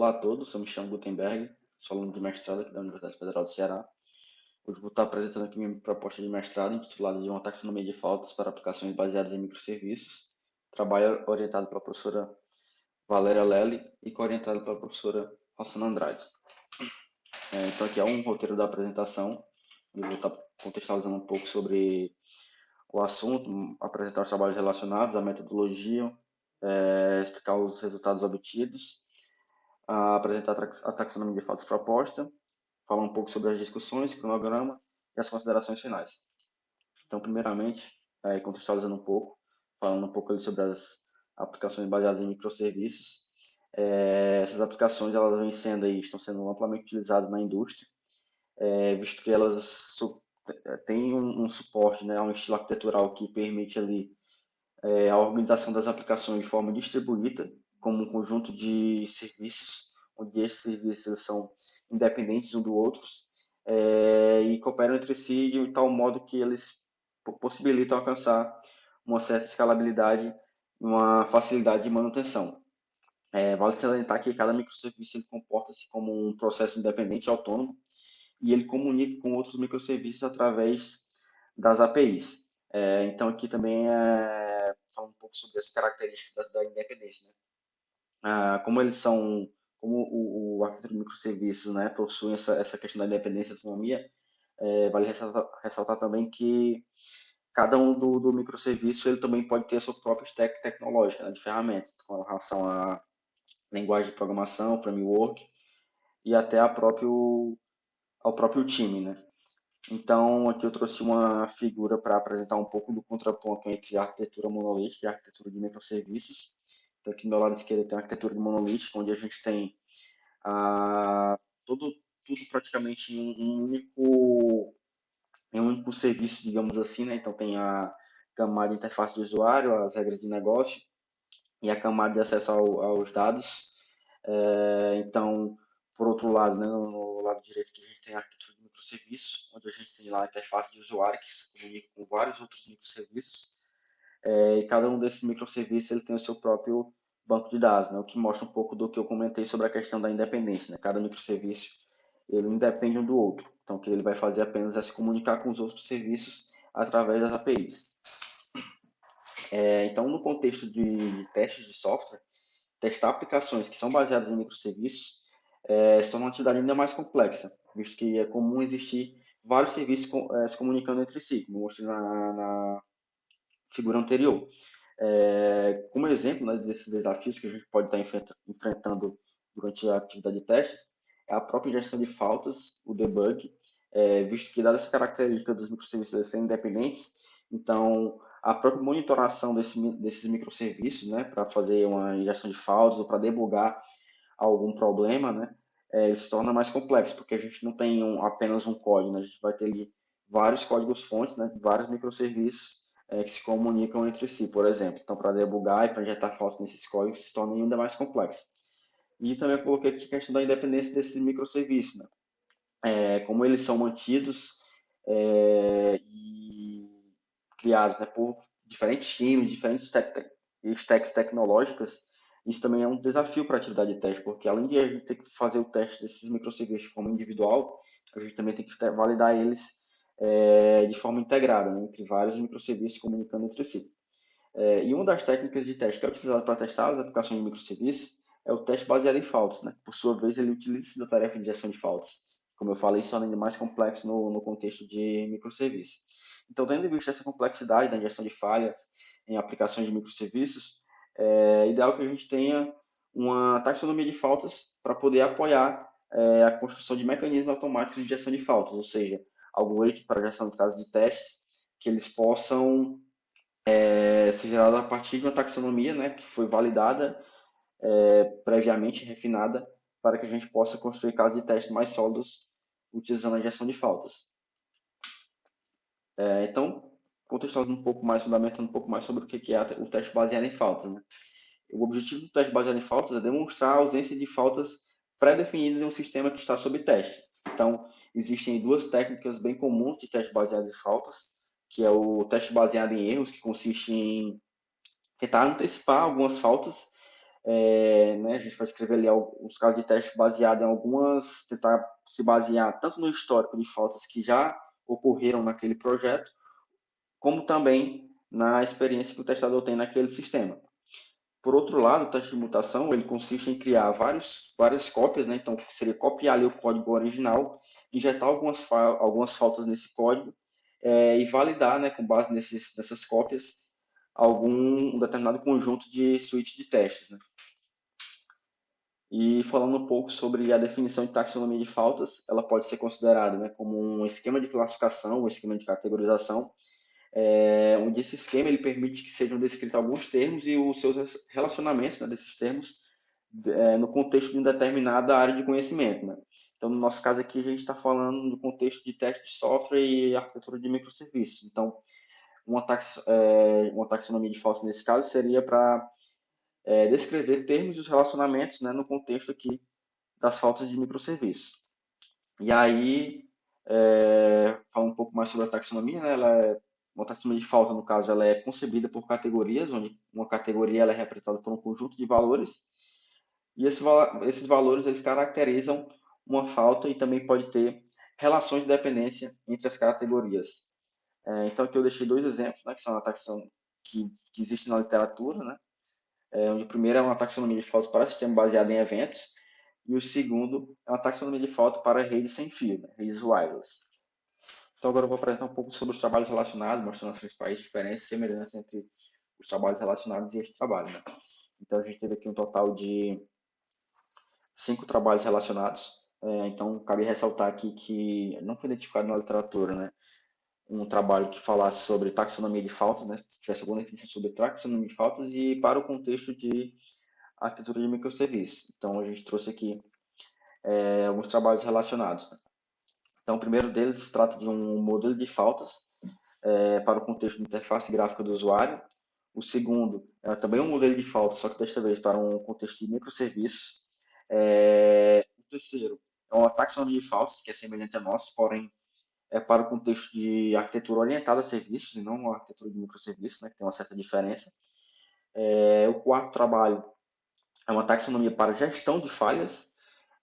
Olá a todos, eu me chamo Gutenberg, sou aluno de mestrado aqui da Universidade Federal do Ceará. Hoje vou estar apresentando aqui minha proposta de mestrado intitulada de uma taxonomia de faltas para aplicações baseadas em microserviços. Trabalho orientado pela professora Valéria Lelli e co-orientado pela professora Rossana Andrade. Então aqui é um roteiro da apresentação, eu vou estar contextualizando um pouco sobre o assunto, apresentar os trabalhos relacionados, a metodologia, explicar os resultados obtidos, apresentar a taxonomia de faltas proposta, falar um pouco sobre as discussões, cronograma e as considerações finais. Então, primeiramente, contextualizando um pouco, falando um pouco ali sobre as aplicações baseadas em microserviços. Essas aplicações elas vêm sendo aí, estão sendo amplamente utilizadas na indústria, visto que elas têm um suporte, né, um estilo arquitetural que permite ali a organização das aplicações de forma distribuída, como um conjunto de serviços, onde esses serviços são independentes um do outro e cooperam entre si de tal modo que eles possibilitam alcançar uma certa escalabilidade e uma facilidade de manutenção. Vale salientar que cada microserviço ele comporta-se como um processo independente e autônomo e ele comunica com outros microserviços através das APIs. Então aqui também fala um pouco sobre as características da independência, né? Como eles são, como o arquitetura de microserviços, né, possui essa questão da independência e autonomia, vale ressaltar também que cada um do microserviço ele também pode ter a sua própria stack tecnológica, né, de ferramentas, com relação à linguagem de programação, framework e até ao próprio time, né? Então, aqui eu trouxe uma figura para apresentar um pouco do contraponto entre a arquitetura monolítica e a arquitetura de microserviços. Então, aqui do meu lado esquerdo tem a arquitetura de monolítica, onde a gente tem ah, tudo, tudo praticamente em um único serviço, digamos assim, né? Então, tem a camada de interface do usuário, as regras de negócio e a camada de acesso aos dados. Então, por outro lado, né, no lado direito que a gente tem a arquitetura de microserviços, onde a gente tem lá a interface de usuário que se comunica com vários outros microserviços, e cada um desses microserviços ele tem o seu próprio banco de dados, né, o que mostra um pouco do que eu comentei sobre a questão da independência. Né? Cada microserviço ele independe um do outro, então o que ele vai fazer apenas é se comunicar com os outros serviços através das APIs. Então, no contexto de testes de software, testar aplicações que são baseadas em microserviços se torna uma atividade ainda mais complexa, visto que é comum existir vários serviços se comunicando entre si, como eu mostrei na figura anterior. Como exemplo, né, desses desafios que a gente pode estar enfrentando durante a atividade de testes, é a própria injeção de faltas, o debug, visto que, dada essa característica dos microserviços serem independentes, então a própria monitoração desses microserviços, né, para fazer uma injeção de faltas ou para debugar algum problema, né, ele se torna mais complexo, porque a gente não tem apenas um código, né, a gente vai ter ali vários códigos-fontes, né, vários microserviços que se comunicam entre si, por exemplo. Então, para debugar e para injetar faltas nesses códigos se torna ainda mais complexo. E também eu coloquei aqui a questão da independência desses microserviços, né? Como eles são mantidos e criados, né, por diferentes times, diferentes stacks tecnológicas, isso também é um desafio para a atividade de teste, porque além de a gente ter que fazer o teste desses microserviços de forma individual, a gente também tem que validar eles de forma integrada, né, entre vários microserviços comunicando entre si. E uma das técnicas de teste que é utilizada para testar as aplicações de microserviços é o teste baseado em faltas. Né? Por sua vez, ele utiliza da tarefa de injeção de faltas. Como eu falei, isso é ainda mais complexo no contexto de microserviços. Então, tendo em vista essa complexidade da injeção de falhas em aplicações de microserviços, é ideal que a gente tenha uma taxonomia de faltas para poder apoiar a construção de mecanismos automáticos de injeção de faltas, ou seja, algoritmos para gestão de casos de testes que eles possam ser gerada a partir de uma taxonomia, né, que foi validada, previamente refinada, para que a gente possa construir casos de testes mais sólidos utilizando a injeção de faltas. Então, contextualizando um pouco mais, fundamentando um pouco mais sobre o que é o teste baseado em faltas. Né? O objetivo do teste baseado em faltas é demonstrar a ausência de faltas pré-definidas em um sistema que está sob teste. Então, existem duas técnicas bem comuns de teste baseado em faltas, que é o teste baseado em erros, que consiste em tentar antecipar algumas faltas né, a gente vai escrever ali os casos de teste baseado em algumas, tentar se basear tanto no histórico de faltas que já ocorreram naquele projeto, como também na experiência que o testador tem naquele sistema. Por outro lado, o teste de mutação ele consiste em criar várias cópias, né? Então seria copiar ali o código original, injetar algumas faltas nesse código e validar, né, com base nessas cópias, algum determinado conjunto de suíte de testes. Né? E falando um pouco sobre a definição de taxonomia de faltas, ela pode ser considerada, né, como um esquema de classificação, um esquema de categorização, onde esse esquema ele permite que sejam descritos alguns termos e os seus relacionamentos, né, desses termos no contexto de uma determinada área de conhecimento. Né? Então, no nosso caso aqui, a gente está falando no contexto de teste de software e arquitetura de microserviços. Então, uma taxonomia de faltas nesse caso seria para descrever termos e os relacionamentos, né, no contexto aqui das faltas de microserviços. E aí, falando um pouco mais sobre a taxonomia, né, uma taxonomia de falta, no caso, ela é concebida por categorias, onde uma categoria ela é representada por um conjunto de valores, e esses valores eles caracterizam uma falta e também pode ter relações de dependência entre as categorias. Então, aqui eu deixei dois exemplos, né, que são a taxonomia que existe na literatura, né, onde o primeiro é uma taxonomia de faltas para sistema baseado em eventos, e o segundo é uma taxonomia de falta para redes sem fio, né, redes wireless. Então, agora eu vou apresentar um pouco sobre os trabalhos relacionados, mostrando as principais diferenças e semelhanças entre os trabalhos relacionados e este trabalho. Né? Então, a gente teve aqui um total de 5 trabalhos relacionados. Então, cabe ressaltar aqui que não foi identificado na literatura, né, um trabalho que falasse sobre taxonomia de faltas, né, tivesse alguma definição sobre taxonomia de faltas e para o contexto de arquitetura de microserviços. Então, a gente trouxe aqui alguns trabalhos relacionados. Né. Então, o primeiro deles se trata de um modelo de faltas para o contexto de interface gráfica do usuário. O segundo é também um modelo de faltas, só que desta vez para um contexto de microserviços. O terceiro é uma taxonomia de faltas, que é semelhante a nossa, porém é para o contexto de arquitetura orientada a serviços e não uma arquitetura de microserviços, né, que tem uma certa diferença. O quarto trabalho é uma taxonomia para gestão de falhas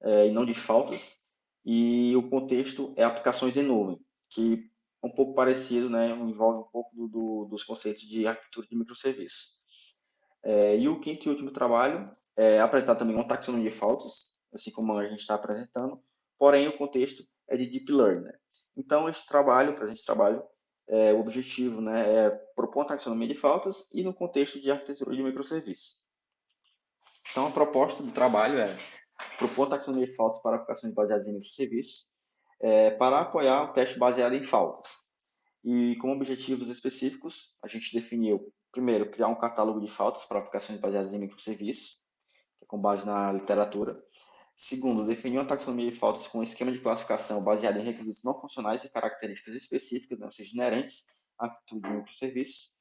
e não de faltas. E o contexto é aplicações em nuvem, que é um pouco parecido, né, envolve um pouco dos conceitos de arquitetura de microserviços. E o quinto e último trabalho é apresentar também uma taxonomia de faltas, assim como a gente está apresentando, porém o contexto é de Deep Learning. Né? Então, esse trabalho, para a gente trabalho, o objetivo, né, é propor uma taxonomia de faltas e no contexto de arquitetura de microserviços. Então, a proposta do trabalho é propor uma taxonomia de faltas para aplicações baseadas em microserviços, para apoiar o teste baseado em faltas. E como objetivos específicos, a gente definiu, primeiro, criar um catálogo de faltas para aplicações baseadas em microserviços, que é com base na literatura. Segundo, definir uma taxonomia de faltas com um esquema de classificação baseado em requisitos não funcionais e características específicas, não seja inerentes à atitude de microserviço.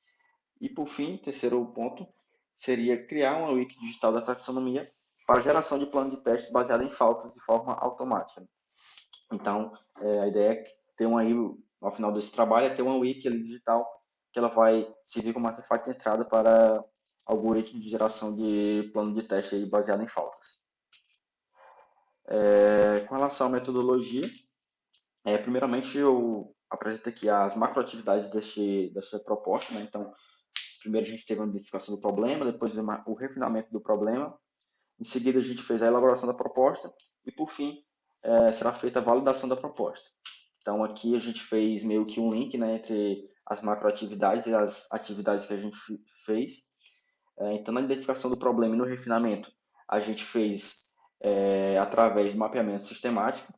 E, por fim, terceiro ponto, seria criar uma wiki digital da taxonomia para geração de plano de testes baseado em faltas de forma automática. Então, a ideia é ter uma, ao final desse trabalho, é ter uma wiki ali digital que ela vai servir como artefato de entrada para algoritmo de geração de plano de teste baseado em faltas. Com relação à metodologia, primeiramente eu apresento aqui as macroatividades dessa proposta. Né? Então, primeiro a gente teve a identificação do problema, depois o refinamento do problema, em seguida a gente fez a elaboração da proposta e, por fim, será feita a validação da proposta. Então, aqui a gente fez meio que um link, né, entre as macroatividades e as atividades que a gente fez. Então, na identificação do problema e no refinamento, a gente fez através de mapeamento sistemático.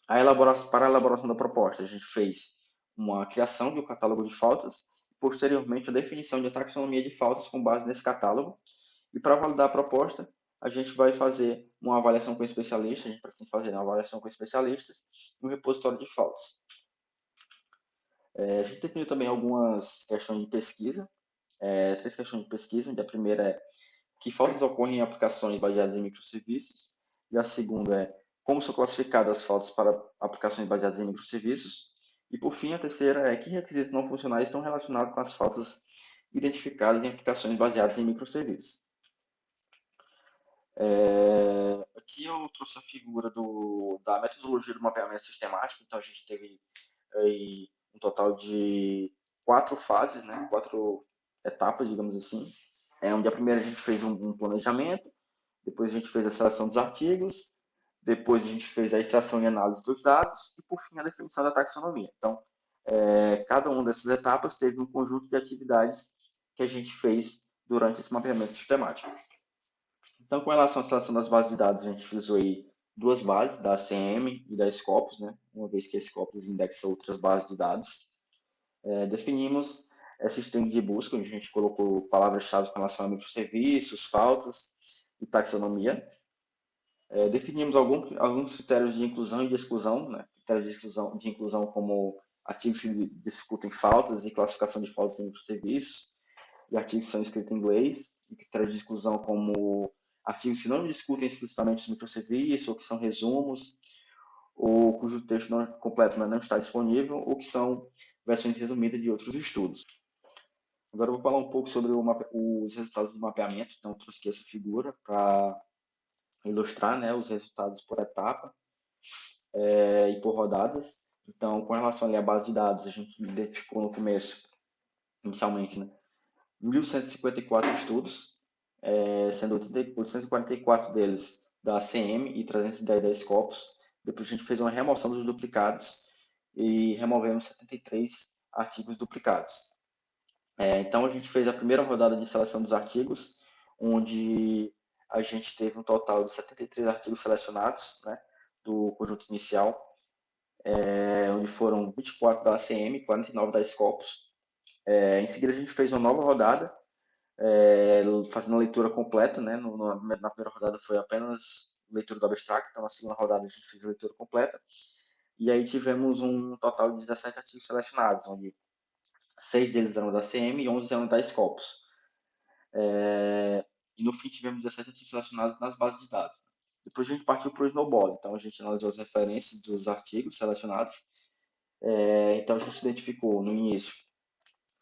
Para a elaboração da proposta, a gente fez uma criação de um catálogo de faltas, posteriormente a definição de uma taxonomia de faltas com base nesse catálogo. E para validar a proposta, a gente vai fazer uma avaliação com especialistas, a gente precisa fazer uma avaliação com especialistas no repositório de faltas. A gente definiu também algumas questões de pesquisa, 3 questões de pesquisa, onde a primeira é que faltas ocorrem em aplicações baseadas em microserviços, e a segunda é como são classificadas as faltas para aplicações baseadas em microserviços, e por fim a terceira é que requisitos não funcionais estão relacionados com as faltas identificadas em aplicações baseadas em microserviços. Aqui eu trouxe a figura da metodologia do mapeamento sistemático. Então a gente teve aí um total de 4 fases, né? 4 etapas, digamos assim. Onde a primeira a gente fez um planejamento, depois a gente fez a seleção dos artigos, depois a gente fez a extração e análise dos dados e, por fim, a definição da taxonomia. Então, cada uma dessas etapas teve um conjunto de atividades que a gente fez durante esse mapeamento sistemático. Então, com relação à seleção das bases de dados, a gente utilizou aí 2 bases, da ACM e da Scopus, né? Uma vez que a Scopus indexa outras bases de dados. Definimos essa string de busca, onde a gente colocou palavras-chave com relação a microserviços, faltas e taxonomia. Definimos alguns critérios de inclusão e de exclusão, né? Critérios de inclusão como artigos que discutem faltas e classificação de faltas em microserviços, e artigos que são escritos em inglês, e critérios de exclusão como artigos que não discutem explicitamente os microserviços, ou que são resumos, ou cujo texto não completo não está disponível, ou que são versões resumidas de outros estudos. Agora eu vou falar um pouco sobre os resultados do mapeamento. Então, eu trouxe aqui essa figura para ilustrar, né, os resultados por etapa e por rodadas. Então, com relação ali à base de dados, a gente identificou no começo, inicialmente, né, 1.154 estudos, sendo 844 deles da ACM e 310 da Scopus. Depois a gente fez uma remoção dos duplicados e removemos 73 artigos duplicados. Então a gente fez a primeira rodada de seleção dos artigos, onde a gente teve um total de 73 artigos selecionados, né, do conjunto inicial, onde foram 24 da ACM e 49 da Scopus. Em seguida a gente fez uma nova rodada, fazendo a leitura completa, né? Na primeira rodada foi apenas leitura do abstract, então na segunda rodada a gente fez a leitura completa. E aí tivemos um total de 17 artigos selecionados, onde 6 deles eram da CM e 11 eram da Scopus. E no fim tivemos 17 artigos selecionados nas bases de dados. Depois a gente partiu para o Snowball, então a gente analisou as referências dos artigos selecionados. Então a gente identificou no início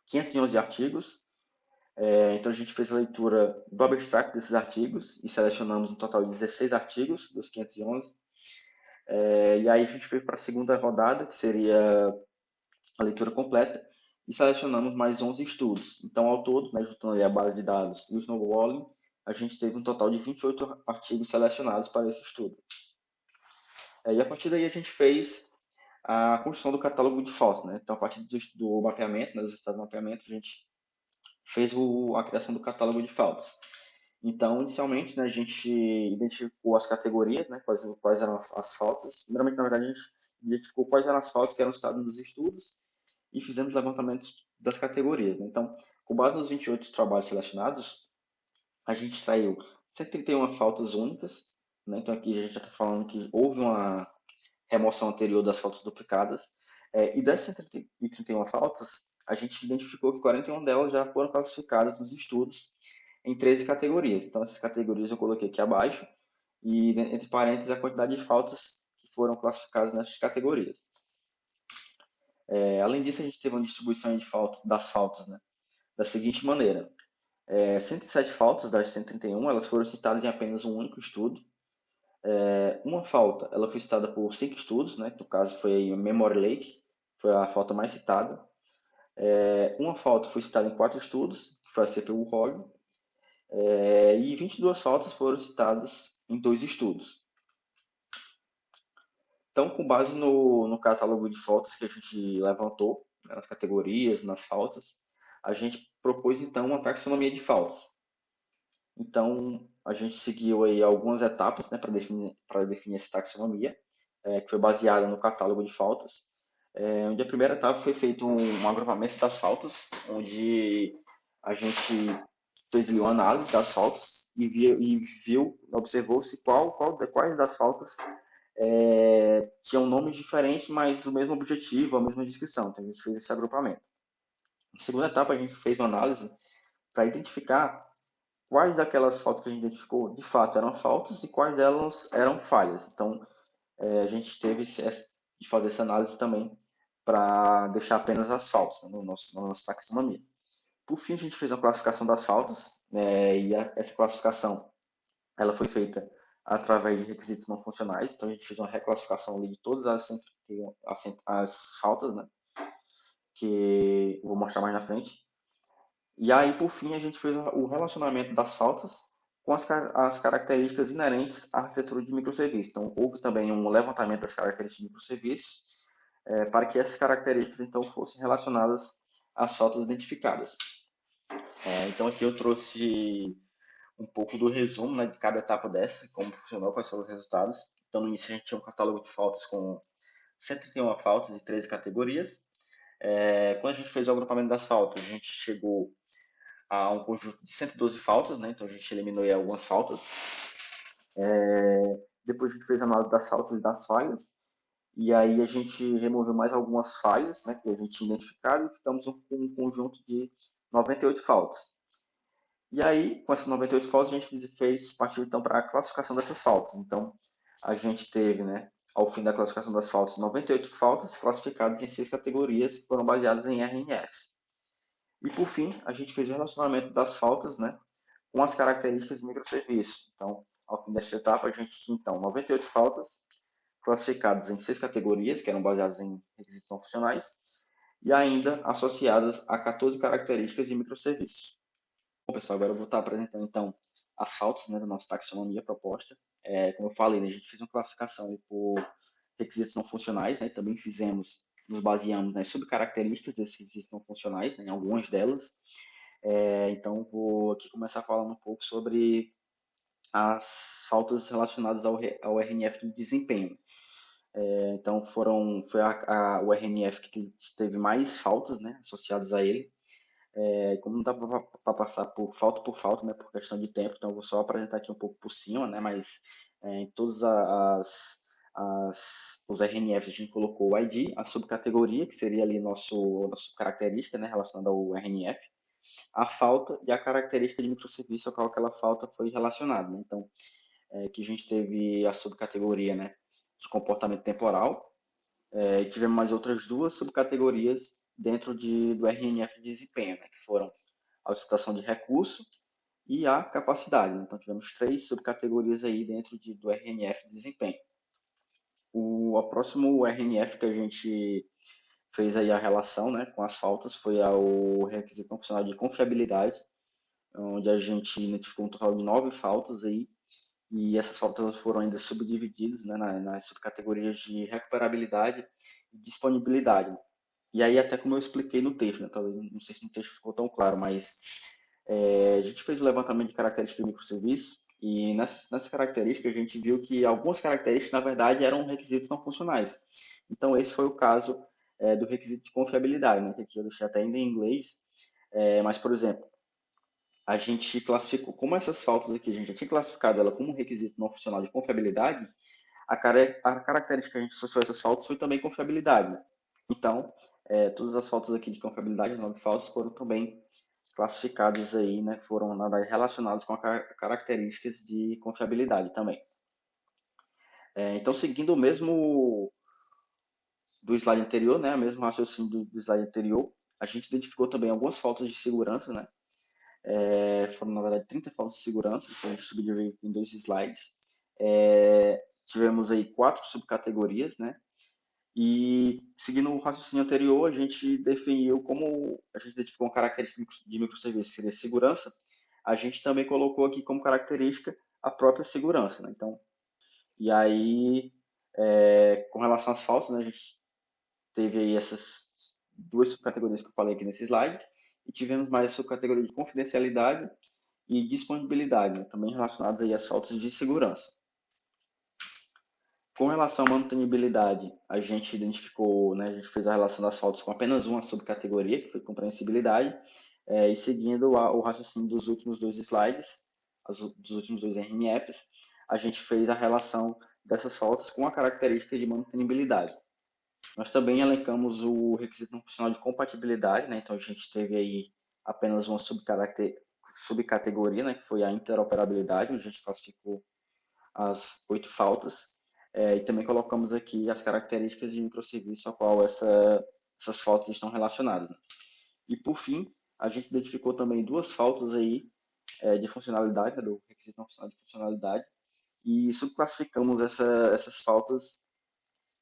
511 artigos. Então a gente fez a leitura do abstract desses artigos e selecionamos um total de 16 artigos dos 511. E aí a gente foi para a segunda rodada, que seria a leitura completa, e selecionamos mais 11 estudos. Então, ao todo, né, juntando ali a base de dados e o snowballing, a gente teve um total de 28 artigos selecionados para esse estudo. E a partir daí a gente fez a construção do catálogo de fotos, né? Então, a partir do mapeamento, né, dos resultados do mapeamento, a gente fez a criação do catálogo de fotos. Então, inicialmente, né, a gente identificou as categorias, né, quais eram as faltas. Primeiramente, na verdade, a gente identificou quais eram as faltas que eram citadas nos estudos e fizemos levantamentos das categorias, né? Então, com base nos 28 trabalhos selecionados, a gente extraiu 131 faltas únicas, né? Então, aqui a gente já está falando que houve uma remoção anterior das faltas duplicadas. E dessas 131 faltas, a gente identificou que 41 delas já foram classificadas nos estudos em 13 categorias. Então, essas categorias eu coloquei aqui abaixo, e entre parênteses a quantidade de faltas que foram classificadas nessas categorias. Além disso, a gente teve uma distribuição das faltas, né, da seguinte maneira. 107 faltas das 131, elas foram citadas em apenas um único estudo. Uma falta, ela foi citada por 5 estudos, né, que no caso foi a Memory Lake, foi a falta mais citada. Uma falta foi citada em 4 estudos, que foi a CPU-ROG. E 22 faltas foram citadas em 2 estudos. Então, com base no catálogo de faltas que a gente levantou, né, nas categorias, nas faltas, a gente propôs então uma taxonomia de faltas. Então, a gente seguiu aí algumas etapas, né, para definir essa taxonomia, que foi baseada no catálogo de faltas, onde a primeira etapa foi feito um agrupamento das faltas, onde a gente fez ali uma análise das faltas observou-se quais das faltas tinham nomes diferentes, mas o mesmo objetivo, a mesma descrição. Então a gente fez esse agrupamento. Na segunda etapa, a gente fez uma análise para identificar quais daquelas faltas que a gente identificou de fato eram faltas e quais delas eram falhas. Então a gente teve de fazer essa análise também para deixar apenas as faltas, né, na nossa taxonomia. Por fim, a gente fez uma classificação das faltas, e essa classificação ela foi feita através de requisitos não funcionais, então a gente fez uma reclassificação ali de todas as faltas, né, que eu vou mostrar mais na frente. E aí, por fim, a gente fez o relacionamento das faltas com as características inerentes à arquitetura de microserviços. Então, houve também um levantamento das características de microserviços para que essas características então fossem relacionadas às faltas identificadas. Então, aqui eu trouxe um pouco do resumo, né, de cada etapa dessa, como funcionou, quais foram os resultados. Então, no início a gente tinha um catálogo de faltas com 131 faltas e 13 categorias. Quando a gente fez o agrupamento das faltas, a gente chegou a um conjunto de 112 faltas, né? Então a gente eliminou aí algumas faltas. Depois a gente fez a análise das faltas e das falhas. E aí a gente removeu mais algumas falhas, né, que a gente tinha identificado e ficamos com um conjunto de 98 faltas. E aí, com essas 98 faltas, a gente fez partir então para a classificação dessas faltas. Então, a gente teve, né, ao fim da classificação das faltas, 98 faltas classificadas em 6 categorias que foram baseadas em RNF. E por fim, a gente fez o relacionamento das faltas, né, com as características de microserviço. Então, ao fim desta etapa, a gente tinha então 98 faltas classificadas em 6 categorias, que eram baseadas em requisitos não funcionais, e ainda associadas a 14 características de microserviço. Bom, pessoal, agora eu vou estar apresentando então as faltas, né, da nossa taxonomia proposta. Como eu falei, né, a gente fez uma classificação por requisitos não funcionais, né, também nos baseamos nas subcaracterísticas desses requisitos não funcionais, né, em algumas delas. Então, vou aqui começar falando um pouco sobre as faltas relacionadas ao RNF de desempenho. Então, foi o RNF que teve mais faltas, né, associadas a ele. Como não dá para passar por falta, né, por questão de tempo, então eu vou só apresentar aqui um pouco por cima, né, mas em todas os RNFs a gente colocou o ID, a subcategoria, que seria ali nossa característica, né, relacionada ao RNF, a falta e a característica de microserviço ao qual aquela falta foi relacionada, né? Então, que a gente teve a subcategoria, né, de comportamento temporal, e tivemos mais outras duas subcategorias dentro do RNF de desempenho, né, que foram a utilização de recurso e a capacidade. Então, tivemos três subcategorias aí dentro do RNF de desempenho. O próximo RNF que a gente fez aí a relação, né, com as faltas foi o requisito não funcional de confiabilidade, onde a gente identificou um total de 9 faltas aí, e essas faltas foram ainda subdivididas, né, nas subcategorias de recuperabilidade e disponibilidade. E aí, até como eu expliquei no texto, né, talvez não sei se no texto ficou tão claro, mas a gente fez o levantamento de características do microserviço e nessas características a gente viu que algumas características, na verdade, eram requisitos não funcionais. Então, esse foi o caso do requisito de confiabilidade, né, que aqui eu deixei até ainda em inglês, mas, por exemplo, a gente classificou, como essas faltas aqui, a gente já tinha classificado ela como um requisito não funcional de confiabilidade, a característica que a gente associou a essas faltas foi também confiabilidade. Né? Então, todas as faltas aqui de confiabilidade, 9 faltas, foram também classificadas aí, né, foram relacionadas com características de confiabilidade também. Então, seguindo o mesmo do slide anterior, né, o mesmo raciocínio do slide anterior, a gente identificou também algumas faltas de segurança, né, foram, na verdade, 30 faltas de segurança, que a gente subdividiu em dois slides. Tivemos aí 4 subcategorias, né? E, seguindo o raciocínio anterior, a gente definiu como a gente identificou uma característica de microserviço, que seria segurança, a gente também colocou aqui como característica a própria segurança, né? Então, e aí, com relação às faltas, né, a gente teve aí essas duas subcategorias que eu falei aqui nesse slide, e tivemos mais a subcategoria de confidencialidade e disponibilidade, né, também relacionadas aí às faltas de segurança. Com relação à mantenibilidade, a gente identificou, né, a gente fez a relação das faltas com apenas uma subcategoria, que foi compreensibilidade, e seguindo o raciocínio dos últimos dois slides, dos últimos dois RNFs, a gente fez a relação dessas faltas com a característica de mantenibilidade. Nós também elencamos o requisito não funcional de compatibilidade, né, então a gente teve aí apenas uma subcategoria, né, que foi a interoperabilidade, onde a gente classificou as 8 faltas, e também colocamos aqui as características de microserviço a qual essas faltas estão relacionadas. Né? E por fim, a gente identificou também duas faltas aí de funcionalidade, né, do requisito não funcional de funcionalidade, e subclassificamos essas faltas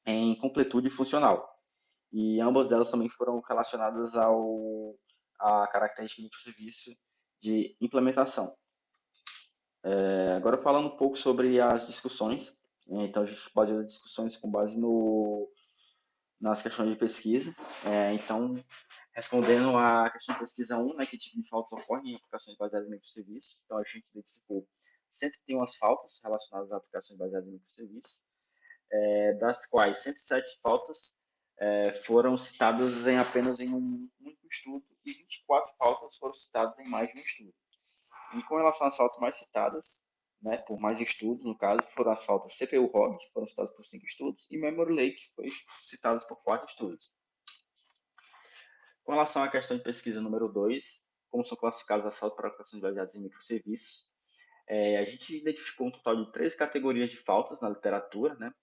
em completude funcional. E ambas delas também foram relacionadas à característica do serviço de implementação. Agora falando um pouco sobre as discussões, então a gente baseou as discussões com base nas questões de pesquisa. Então, respondendo à questão de pesquisa 1, né, que tipo de faltas ocorrem em aplicações baseadas em microserviços, então a gente identificou 131 faltas relacionadas a aplicações baseadas em microserviços, das quais 107 faltas foram citadas em apenas em um único estudo e 24 faltas foram citadas em mais de um estudo. E com relação às faltas mais citadas, né, por mais estudos, no caso, foram as faltas CPU-ROG, que foram citadas por 5 estudos, e Memory Lake, que foi citadas por 4 estudos. Com relação à questão de pesquisa número 2, como são classificadas as faltas para aplicações baseadas em microserviços, a gente identificou um total de 3 categorias de faltas na literatura, né?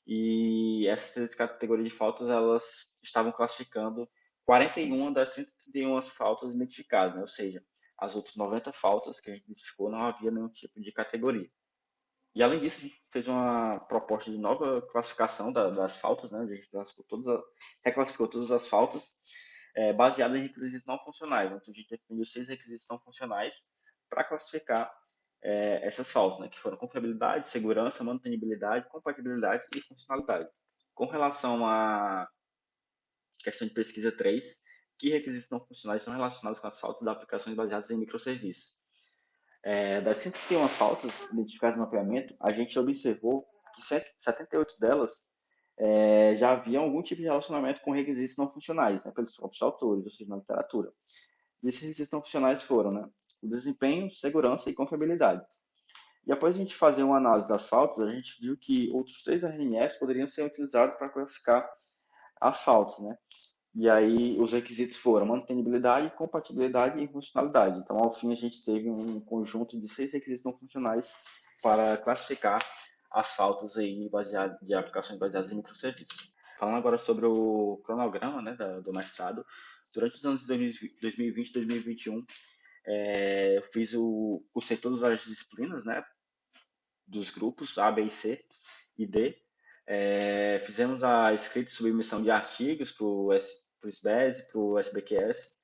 E essas 3 categorias de faltas, elas estavam classificando 41 das 131 faltas identificadas, né? Ou seja, as outras 90 faltas que a gente identificou não havia nenhum tipo de categoria. E além disso, a gente fez uma proposta de nova classificação das faltas, né? A gente reclassificou todas as faltas baseada em requisitos não funcionais. Então, a gente definiu 6 requisitos não funcionais para classificar essas faltas, né? Que foram confiabilidade, segurança, mantenibilidade, compatibilidade e funcionalidade. Com relação à questão de pesquisa 3, que requisitos não funcionais são relacionados com as faltas das aplicações baseadas em microserviços? Das 101 faltas identificadas no mapeamento, a gente observou que 78 delas já haviam algum tipo de relacionamento com requisitos não funcionais, né, pelos próprios autores, ou seja, na literatura. E esses requisitos não funcionais foram, né, o desempenho, segurança e confiabilidade. E após a gente fazer uma análise das faltas, a gente viu que outros 3 RNFs poderiam ser utilizados para classificar as faltas, né? E aí os requisitos foram mantenibilidade, compatibilidade e funcionalidade. Então, ao fim, a gente teve um conjunto de 6 requisitos não funcionais para classificar as faltas aí de aplicações baseadas em microserviços. Falando agora sobre o cronograma, né, do mestrado, durante os anos de 2020 e 2021, eu fiz cursei todas as disciplinas, né, dos grupos A, B, C e D. Fizemos a escrita e submissão de artigos para o SBES, para o SBQS.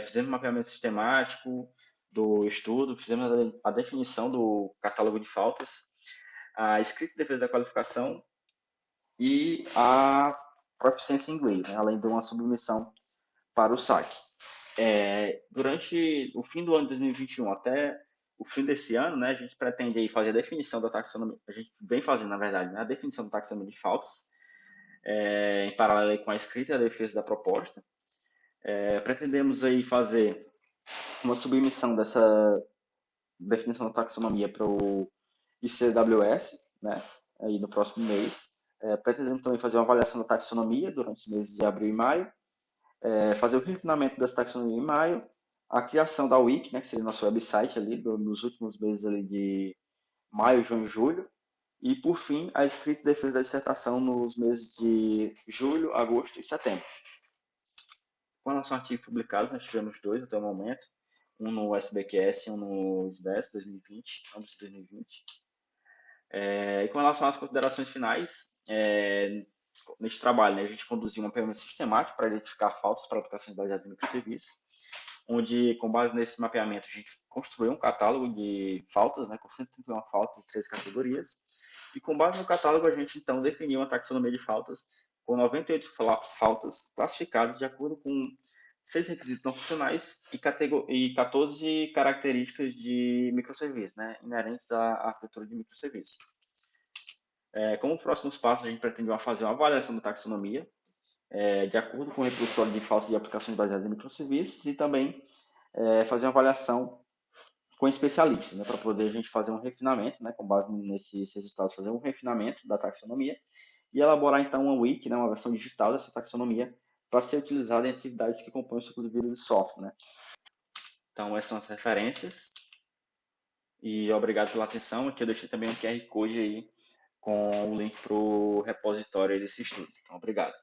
Fizemos um mapeamento sistemático do estudo, fizemos a definição do catálogo de faltas, a escrita e defesa da qualificação e a proficiência em inglês, né, além de uma submissão para o SAC. Durante o fim do ano de 2021 até o fim desse ano, né, a gente pretende aí fazer a definição da taxonomia, a gente vem fazendo, na verdade, né, a definição da taxonomia de faltas, em paralelo com a escrita e a defesa da proposta. Pretendemos aí fazer uma submissão dessa definição da taxonomia para o ICWS, né, aí no próximo mês. Pretendemos também fazer uma avaliação da taxonomia durante os meses de abril e maio, fazer o refinamento dessa taxonomia em maio, a criação da Wiki, né, que seria nosso website ali nos últimos meses ali de maio, junho e julho, e por fim a escrita e defesa da dissertação nos meses de julho, agosto e setembro. Com relação a artigos publicados, nós tivemos 2 até o momento, um no SBQS e um no SBES 2020, ambos de 2020. E com relação às considerações finais, neste trabalho, né, a gente conduziu um mapeamento sistemático para identificar faltas para aplicações baseadas em microserviços, onde, com base nesse mapeamento, a gente construiu um catálogo de faltas, né, com 131 faltas de 13 categorias, e com base no catálogo, a gente, então, definiu uma taxonomia de faltas com 98 faltas classificadas de acordo com 6 requisitos não funcionais e 14 características de microserviços, né, inerentes à arquitetura de microserviços. Como próximos passos, a gente pretende fazer uma avaliação da taxonomia, de acordo com o repositório de faltas de aplicações baseadas em microserviços, e também fazer uma avaliação com especialistas, né, para poder a gente fazer um refinamento, né, com base nesses resultados, fazer um refinamento da taxonomia e elaborar então uma wiki, né, uma versão digital dessa taxonomia para ser utilizada em atividades que compõem o ciclo de vida do software, né. Então essas são as referências e obrigado pela atenção. Aqui eu deixei também um QR Code aí com o link para o repositório desse estudo. Então, obrigado.